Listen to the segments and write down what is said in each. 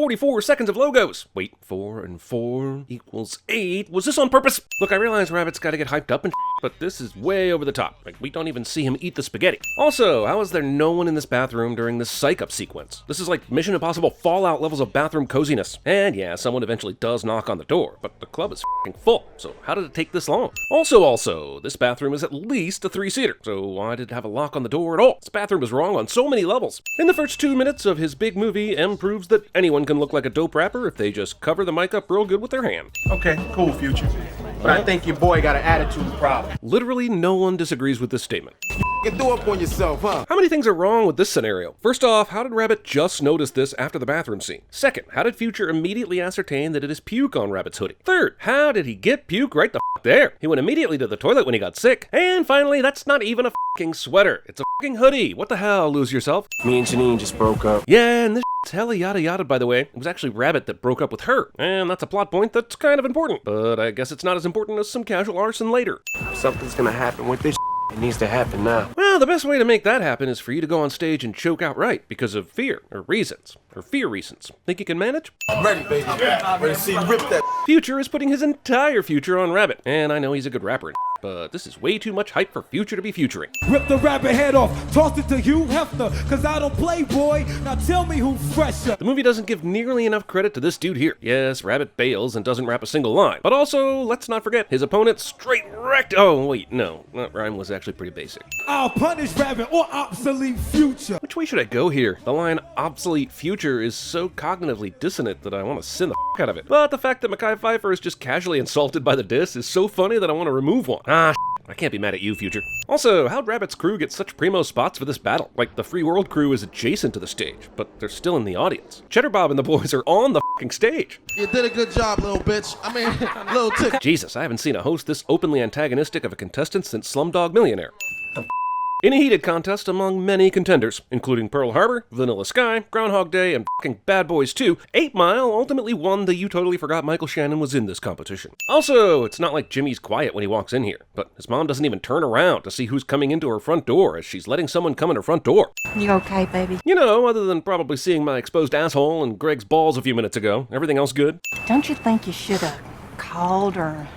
44 seconds of logos. Wait, 4 and 4 equals 8. Was this on purpose? Look, I realize Rabbit's gotta get hyped up and but this is way over the top. Like, we don't even see him eat the spaghetti. Also, how is there no one in this bathroom during this psych-up sequence? This is like Mission Impossible Fallout levels of bathroom coziness. And yeah, someone eventually does knock on the door, but the club is f***ing full, so how did it take this long? Also, this bathroom is at least a 3-seater, so why did it have a lock on the door at all? This bathroom is wrong on so many levels. In the first 2 minutes of his big movie, M proves that anyone can look like a dope rapper if they just cover the mic up real good with their hand. Okay, cool, Future. But I think your boy got an attitude problem. Literally no one disagrees with this statement. You threw up on yourself, huh? How many things are wrong with this scenario? First off, how did Rabbit just notice this after the bathroom scene? Second, how did Future immediately ascertain that it is puke on Rabbit's hoodie? Third, how did he get puke right the f*** there? He went immediately to the toilet when he got sick. And finally, that's not even a f***ing sweater. It's a f***ing hoodie. What the hell, lose yourself? Me and Janine just broke up. Yeah, and this it's hella yada yada, by the way. It was actually Rabbit that broke up with her. And that's a plot point that's kind of important. But I guess it's not as important as some casual arson later. Something's gonna happen with this. It needs to happen now. Well, the best way to make that happen is for you to go on stage and choke outright because of fear, or reasons, or fear reasons. Think you can manage? I'm ready, baby. Ready to see you rip that. Future is putting his entire future on Rabbit. And I know he's a good rapper, but this is way too much hype for Future to be futuring. Rip the rabbit head off, toss it to Hugh Hefner, cause I don't play, boy. Now tell me who's fresher. The movie doesn't give nearly enough credit to this dude here. Yes, Rabbit bails and doesn't rap a single line. But also, let's not forget, his opponent straight wrecked. Oh, wait, no. That rhyme was actually pretty basic. I'll punish Rabbit or obsolete Future. Which way should I go here? The line obsolete future is so cognitively dissonant that I want to sin the f out of it. But the fact that Mekhi Phifer is just casually insulted by the diss is so funny that I want to remove one. I can't be mad at you, Future. Also, how'd Rabbit's crew get such primo spots for this battle? Like, the Free World crew is adjacent to the stage, but they're still in the audience. Cheddar Bob and the boys are on the f***ing stage. You did a good job, little bitch. I mean, little tick. Jesus, I haven't seen a host this openly antagonistic of a contestant since Slumdog Millionaire. In a heated contest among many contenders, including Pearl Harbor, Vanilla Sky, Groundhog Day, and f***ing Bad Boys 2, 8 Mile ultimately won the You Totally Forgot Michael Shannon was in this competition. Also, it's not like Jimmy's quiet when he walks in here, but his mom doesn't even turn around to see who's coming into her front door as she's letting someone come in her front door. You okay, baby? You know, other than probably seeing my exposed asshole and Greg's balls a few minutes ago, everything else good? Don't you think you should have called or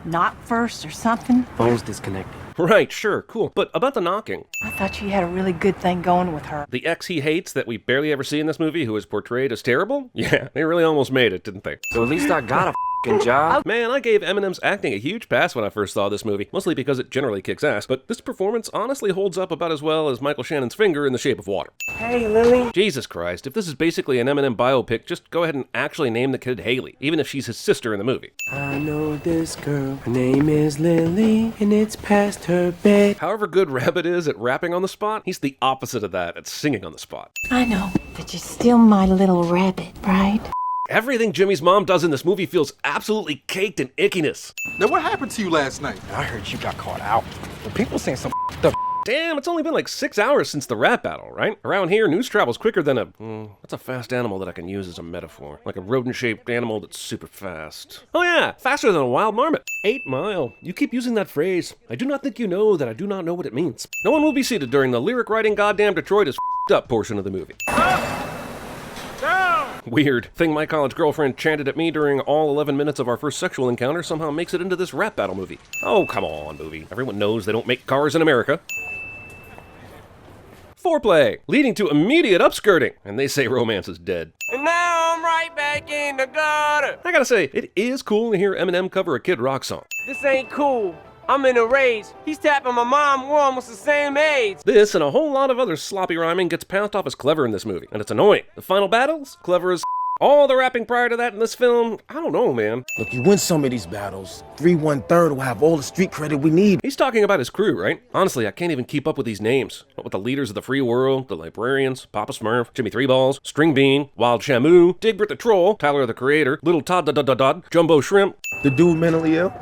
knocked first or something? Phone's disconnected. Right, sure, cool. But about the knocking. I thought you had a really good thing going with her. The ex he hates that we barely ever see in this movie who is portrayed as terrible? Yeah, they really almost made it, didn't they? So at least I got a f***ing job. Man, I gave Eminem's acting a huge pass when I first saw this movie, mostly because it generally kicks ass, but this performance honestly holds up about as well as Michael Shannon's finger in The Shape of Water. Hey, Lily. Jesus Christ, if this is basically an Eminem biopic, just go ahead and actually name the kid Haley, even if she's his sister in the movie. I know this girl. Her name is Lily, and it's past her bed. However good Rabbit is at rapping on the spot, he's the opposite of that at singing on the spot. I know, but you're still my little rabbit, right? Everything Jimmy's mom does in this movie feels absolutely caked in ickiness. Now, what happened to you last night? I heard you got caught out. Well, people saying some f***ed up. Damn, it's only been like 6 hours since the rap battle, right? Around here, news travels quicker than that's a fast animal that I can use as a metaphor. Like a rodent-shaped animal that's super fast. Oh yeah, faster than a wild marmot. 8 Mile. You keep using that phrase. I do not think you know that I do not know what it means. No one will be seated during the lyric writing goddamn Detroit is f***ed up portion of the movie. Weird. Thing my college girlfriend chanted at me during all 11 minutes of our first sexual encounter somehow makes it into this rap battle movie. Oh, come on, movie. Everyone knows they don't make cars in America. Foreplay, leading to immediate upskirting, and they say romance is dead. And now I'm right back in the gutter. I gotta say, it is cool to hear Eminem cover a Kid Rock song. This ain't cool. I'm in a rage. He's tapping my mom. We're almost the same age. This and a whole lot of other sloppy rhyming gets passed off as clever in this movie, and it's annoying. The final battles, clever as all the rapping prior to that in this film, I don't know, man. Look, you win some of these battles. 3-1-3 will have all the street credit we need. He's talking about his crew, right? Honestly, I can't even keep up with these names. What with the leaders of the free world, the librarians, Papa Smurf, Jimmy Three Balls, String Bean, Wild Shamu, Digbert the Troll, Tyler the Creator, Little Todd Jumbo Shrimp. The dude mentally ill?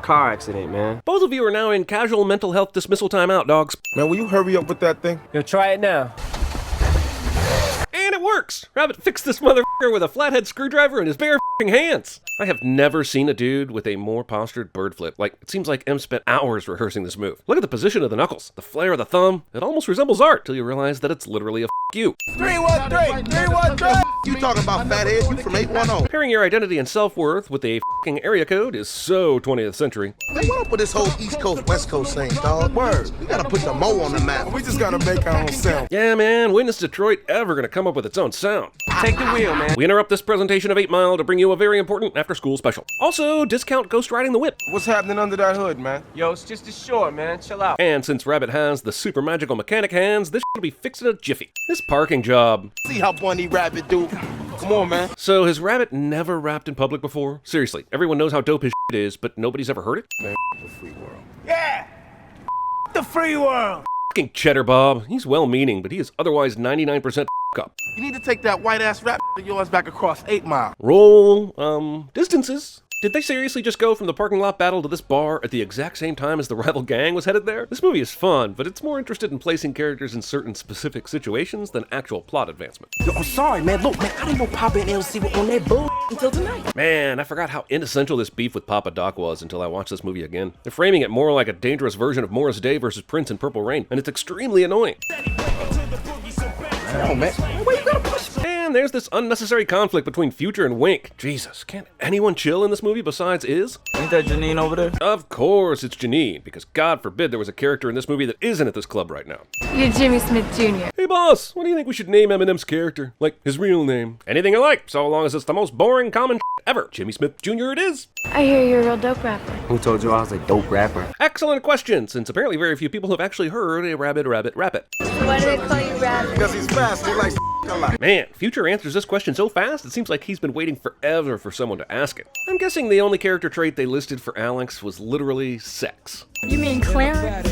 Car accident, man. Both of you are now in casual mental health dismissal timeout, dogs. Man, will you hurry up with that thing? Yo, try it now. And it works! Rabbit fixed this motherfucker with a flathead screwdriver in his bare hands. I have never seen a dude with a more postured bird flip. Like, it seems like M spent hours rehearsing this move. Look at the position of the knuckles, the flare of the thumb. It almost resembles art till you realize that it's literally a you. 313, 313. You talking about fathead? You from 810. Pairing your identity and self-worth with a area code is so 20th century. Hey, what up with this whole East Coast, West Coast thing, dog? Word. We gotta put the mo on the map. We just gotta make our own sound. Yeah, man, when is Detroit ever gonna come up with its own sound? Take the wheel, man. We interrupt this presentation of 8 Mile to bring you a very important after-school special. Also, discount Ghost Riding the Whip. What's happening under that hood, man? Yo, it's just a short, man. Chill out. And since Rabbit has the super magical mechanic hands, this will be fixed in a jiffy. This parking job. See how Bunny Rabbit do. Come on, man. So has Rabbit never rapped in public before? Seriously, everyone knows how dope his is, but nobody's ever heard it? Man, the free world. Yeah! The free world! Fucking Cheddar Bob. He's well-meaning, but he is otherwise 99% up. You need to take that white-ass rap of yours back across 8 Mile. Roll, distances. Did they seriously just go from the parking lot battle to this bar at the exact same time as the rival gang was headed there? This movie is fun, but it's more interested in placing characters in certain specific situations than actual plot advancement. Yo, I'm sorry, man. Look, man, I didn't know Papa and LC were on that bull until tonight. Man, I forgot how inessential this beef with Papa Doc was until I watched this movie again. They're framing it more like a dangerous version of Morris Day versus Prince in Purple Rain, and it's extremely annoying. Oh, man. Where you gotta push? And there's this unnecessary conflict between Future and Wink. Jesus, can't anyone chill in this movie besides Iz? Ain't that Janine over there? Of course it's Janine, because God forbid there was a character in this movie that isn't at this club right now. You're Jimmy Smith Jr. Hey boss, what do you think we should name Eminem's character? Like, his real name. Anything you like, so long as it's the most boring common ever. Jimmy Smith Jr. it is. I hear you're a real dope rapper. Who told you I was a dope rapper? Excellent question, since apparently very few people have actually heard a rabbit rap it. Why do they call you Rabbit? Because he's fast. He likes a lot. Man, Future answers this question so fast, it seems like he's been waiting forever for someone to ask it. I'm guessing the only character trait they listed for Alex was literally sex. You mean Clarence?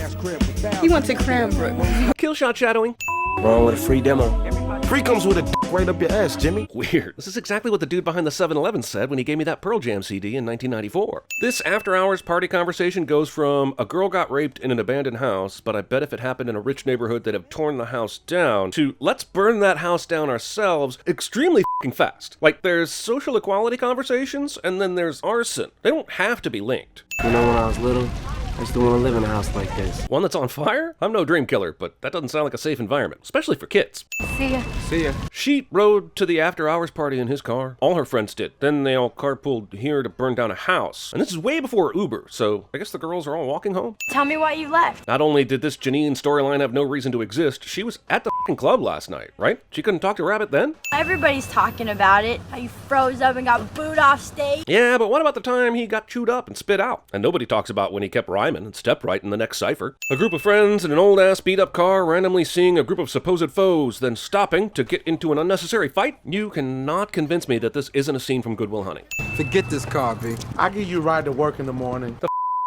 He went to Cranbrook. Killshot shadowing. Wrong with a free demo. Free comes with a dick right up your ass, Jimmy. Weird. This is exactly what the dude behind the 7-Eleven said when he gave me that Pearl Jam CD in 1994. This after-hours party conversation goes from a girl got raped in an abandoned house, but I bet if it happened in a rich neighborhood they'd have torn the house down, to let's burn that house down ourselves extremely f***ing fast. Like, there's social equality conversations, and then there's arson. They don't have to be linked. You know, when I was little, I used to want to live in a house like this. One that's on fire? I'm no dream killer, but that doesn't sound like a safe environment, especially for kids. See ya. See ya. She rode to the after-hours party in his car. All her friends did. Then they all carpooled here to burn down a house. And this is way before Uber, so I guess the girls are all walking home. Tell me why you left. Not only did this Janine storyline have no reason to exist, she was at the f***ing club last night, right? She couldn't talk to Rabbit then? Everybody's talking about it. How you froze up and got booed off stage. Yeah, but what about the time he got chewed up and spit out? And nobody talks about when he kept rhyming and stepped right in the next cipher. A group of friends in an old-ass beat-up car randomly seeing a group of supposed foes, then stopping to get into an unnecessary fight? You cannot convince me that this isn't a scene from Good Will Hunting. Forget this car, V. I give you a ride to work in the morning.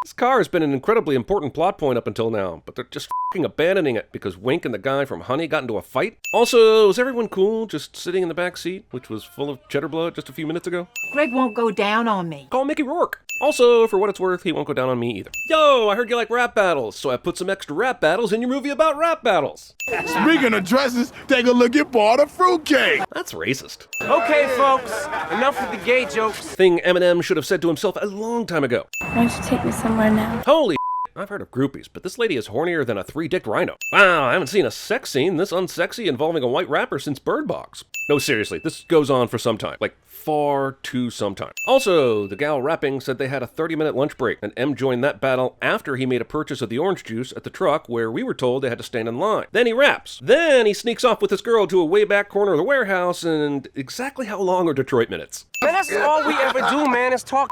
This car has been an incredibly important plot point up until now, but they're just f***ing abandoning it because Wink and the guy from Honey got into a fight. Also, is everyone cool just sitting in the back seat, which was full of cheddar blood just a few minutes ago? Greg won't go down on me. Call Mickey Rourke. Also, for what it's worth, he won't go down on me either. Yo, I heard you like rap battles, so I put some extra rap battles in your movie about rap battles. Speaking of dresses, take a look at Bought a Fruitcake. That's racist. Okay, folks. Enough with the gay jokes. Thing Eminem should have said to himself a long time ago. Why don't you take me somewhere now? Holy I've heard of groupies, but this lady is hornier than a three-dicked rhino. Wow, I haven't seen a sex scene this unsexy involving a white rapper since Bird Box. No, seriously, this goes on for some time. Like, far too some time. Also, the gal rapping said they had a 30-minute lunch break, and M joined that battle after he made a purchase of the orange juice at the truck where we were told they had to stand in line. Then he raps. Then he sneaks off with this girl to a way back corner of the warehouse, and exactly how long are Detroit minutes? Man, that's all we ever do, man, is talk.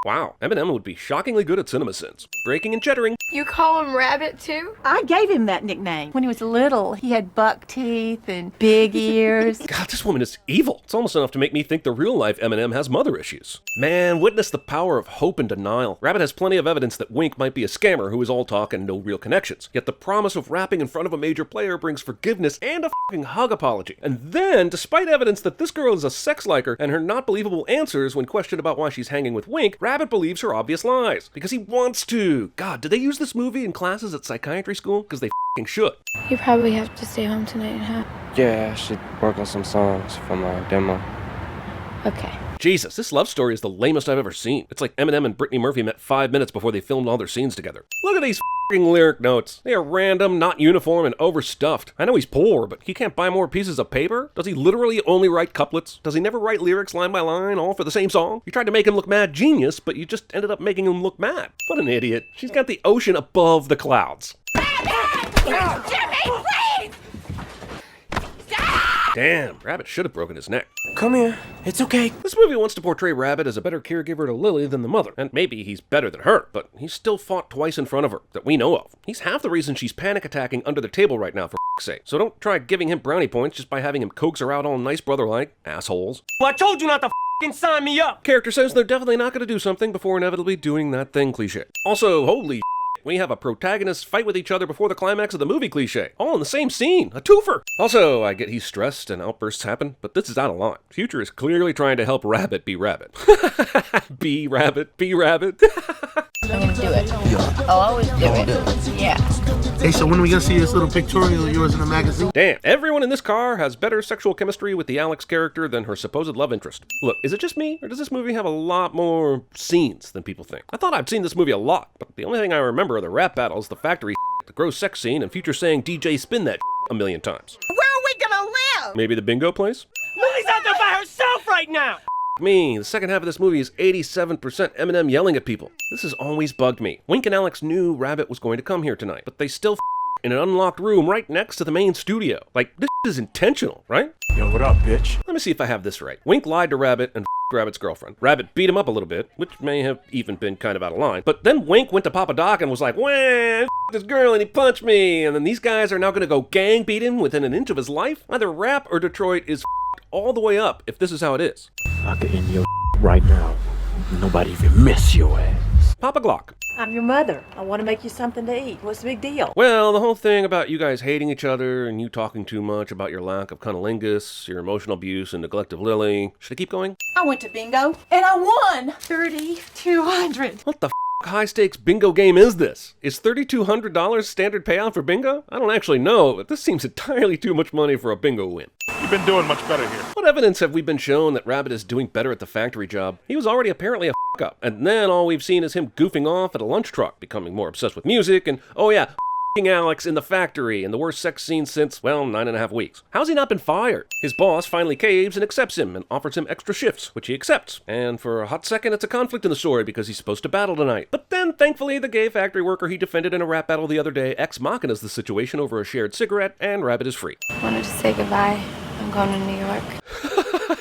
Wow, Eminem would be shockingly good at CinemaSins. Breaking and cheddaring. You call him Rabbit, too? I gave him that nickname. When he was little, he had buck teeth and big ears. God, this woman is evil. It's almost enough to make me think the real-life Eminem has mother issues. Man, witness the power of hope and denial. Rabbit has plenty of evidence that Wink might be a scammer who is all talk and no real connections. Yet the promise of rapping in front of a major player brings forgiveness and a fucking hug apology. And then, despite evidence that this girl is a sex liker and her not believable answers when questioned about why she's hanging with Wink, Rabbit Rabbit believes her obvious lies because he wants to. God, did they use this movie in classes at psychiatry school? Because they f***ing should. You probably have to stay home tonight, huh? Yeah, I should work on some songs for my demo. Okay. Jesus, this love story is the lamest I've ever seen. It's like Eminem and Brittany Murphy met 5 minutes before they filmed all their scenes together. Look at these f***ing lyric notes. They are random, not uniform, and overstuffed. I know he's poor, but he can't buy more pieces of paper? Does he literally only write couplets? Does he never write lyrics line by line, all for the same song? You tried to make him look mad genius, but you just ended up making him look mad. What an idiot. She's got the ocean above the clouds. Jimmy, please! Damn, Rabbit should have broken his neck. Come here. It's okay. This movie wants to portray Rabbit as a better caregiver to Lily than the mother, and maybe he's better than her, but he's still fought twice in front of her, that we know of. He's half the reason she's panic attacking under the table right now, for f***'s sake. So don't try giving him brownie points just by having him coax her out all nice brother-like, assholes. Well, I told you not to f***ing sign me up. Character says they're definitely not going to do something before inevitably doing that thing cliche. Also, holy we have a protagonist fight with each other before the climax of the movie cliche. All in the same scene. A twofer. Also, I get he's stressed and outbursts happen, but this is out of line. Future is clearly trying to help Rabbit be Rabbit. Be Rabbit, be Rabbit. I'm gonna do it. I'll always do it. Yeah. Hey, so when are we gonna see this little pictorial of yours in the magazine? Damn, everyone in this car has better sexual chemistry with the Alex character than her supposed love interest. Look, is it just me, or does this movie have a lot more scenes than people think? I thought I'd seen this movie a lot, but the only thing I remember are the rap battles, the factory the gross sex scene, and Future saying DJ spin that a million times. Where are we gonna live? Maybe the bingo place? Lily's out there by herself right now. Me, the second half of this movie is 87% Eminem yelling at people. This has always bugged me. Wink and Alex knew Rabbit was going to come here tonight, but they still in an unlocked room right next to the main studio. Like, this is intentional, right? Yo, what up, bitch? Let me see if I have this right. Wink lied to Rabbit and Rabbit's girlfriend. Rabbit beat him up a little bit, which may have even been kind of out of line. But then Wink went to Papa Doc and was like, "Wah, this girl and he punched me." And then these guys are now going to go gang beat him within an inch of his life? Either Rap or Detroit is all the way up if this is how it is. I could end your right now. Nobody even miss your ass. Papa Glock. I'm your mother. I want to make you something to eat. What's the big deal? Well, the whole thing about you guys hating each other and you talking too much about your lack of cunnilingus, your emotional abuse and neglect of Lily. Should I keep going? I went to bingo and I won $3,200. What the high stakes bingo game is this? Is $3,200 standard payout for bingo? I don't actually know, but this seems entirely too much money for a bingo win. You've been doing much better here. What evidence have we been shown that Rabbit is doing better at the factory job? He was already apparently a up, and then all we've seen is him goofing off at a lunch truck, becoming more obsessed with music, and oh yeah, Alex in the factory, and the worst sex scene since, well, 9.5 weeks. How's he not been fired? His boss finally caves and accepts him and offers him extra shifts, which he accepts. And for a hot second, it's a conflict in the story because he's supposed to battle tonight. But then, thankfully, the gay factory worker he defended in a rap battle the other day ex-machinas the situation over a shared cigarette, and Rabbit is free. Wanted to say goodbye. I'm going to New York.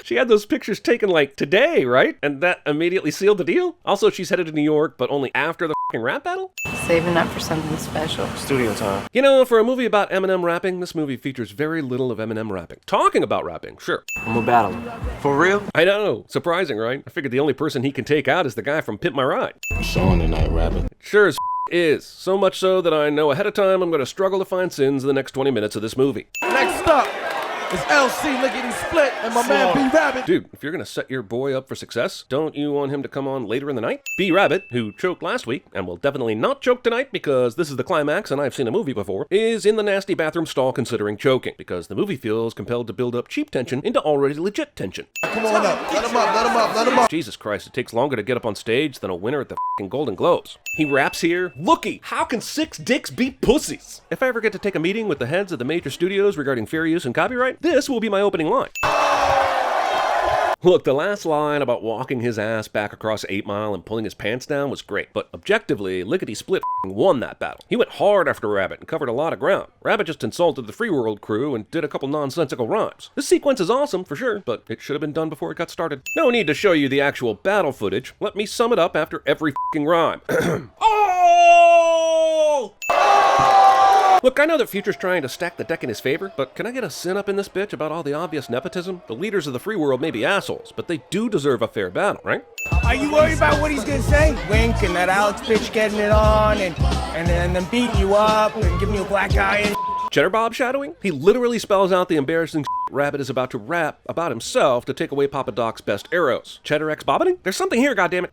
She had those pictures taken like today, right? And that immediately sealed the deal? Also, she's headed to New York, but only after the f***ing rap battle? Saving up for something special. Studio time. You know, for a movie about Eminem rapping, this movie features very little of Eminem rapping. Talking about rapping, sure. I'm a battler. For real? I know, surprising, right? I figured the only person he can take out is the guy from Pimp My Ride. What's on tonight, Rabbit? Sure as is. So much so that I know ahead of time I'm going to struggle to find sins in the next 20 minutes of this movie. Next up is LC Lickety Split and my man B Rabbit. Dude, if you're going to set your boy up for success, don't you want him to come on later in the night? B Rabbit, who choked last week and will definitely not choke tonight because this is the climax and I've seen a movie before, is in the nasty bathroom stall considering choking because the movie feels compelled to build up cheap tension into already legit tension. Come on up. Let him up. Let him up. Let him up. Jesus Christ, it takes longer to get up on stage than a winner at the f***ing Golden Globes. He raps here, "Looky, how can 6 dicks beat pussies?" If I ever get to take a meeting with the heads of the major studios regarding fair use and copyright, this will be my opening line. Look, the last line about walking his ass back across 8 Mile and pulling his pants down was great, but objectively, Lickety Split won that battle. He went hard after Rabbit and covered a lot of ground. Rabbit just insulted the Free World crew and did a couple nonsensical rhymes. This sequence is awesome, for sure, but it should have been done before it got started. No need to show you the actual battle footage. Let me sum it up after every f***ing rhyme. Oh! Look, I know that Future's trying to stack the deck in his favor, but can I get a sin up in this bitch about all the obvious nepotism? The leaders of the free world may be assholes, but they do deserve a fair battle, right? Are you worried about what he's gonna say? Wink and that Alex bitch getting it on and then beating you up and giving you a black eye and Cheddar Bob shadowing? He literally spells out the embarrassing Rabbit is about to rap about himself to take away Papa Doc's best arrows. Cheddar X Bobbiting? There's something here, goddammit.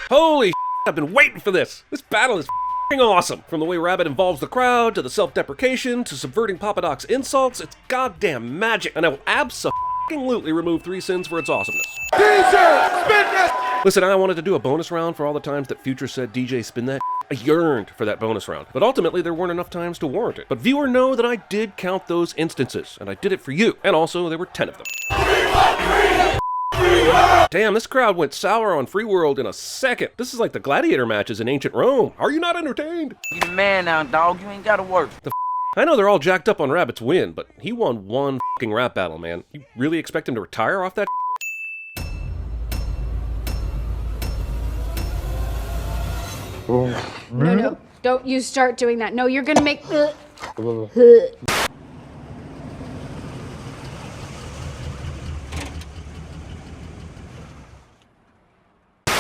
Holy I've been waiting for this. This battle is awesome. From the way Rabbit involves the crowd, to the self-deprecation, to subverting Papa Doc's insults, it's goddamn magic. And I will absolutely remove 3 sins for its awesomeness. Listen, I wanted to do a bonus round for all the times that Future said DJ spin that. I yearned for that bonus round, but ultimately there weren't enough times to warrant it. But viewer, know that I did count those instances, and I did it for you. And also, there were 10 of them. Damn, this crowd went sour on Free World in a second. This is like the gladiator matches in ancient Rome. Are you not entertained? You the man now, dog. You ain't gotta work. I know they're all jacked up on Rabbit's win, but he won one rap battle, man. You really expect him to retire off that? No, don't you start doing that. No, you're gonna make...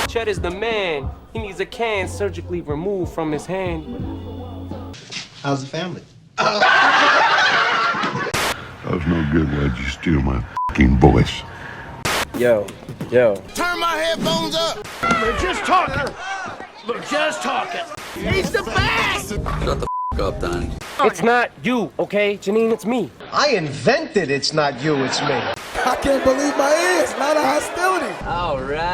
Chet is the man. He needs a can surgically removed from his hand. How's the family? I was no good. Why'd you steal my fucking voice? Yo. Turn my headphones up. We're just talking. He's the best. Shut the up, Donnie. It's not you, okay? Janine, it's me. I invented it's not you, it's me. I can't believe my ears. Not a hostility. All right.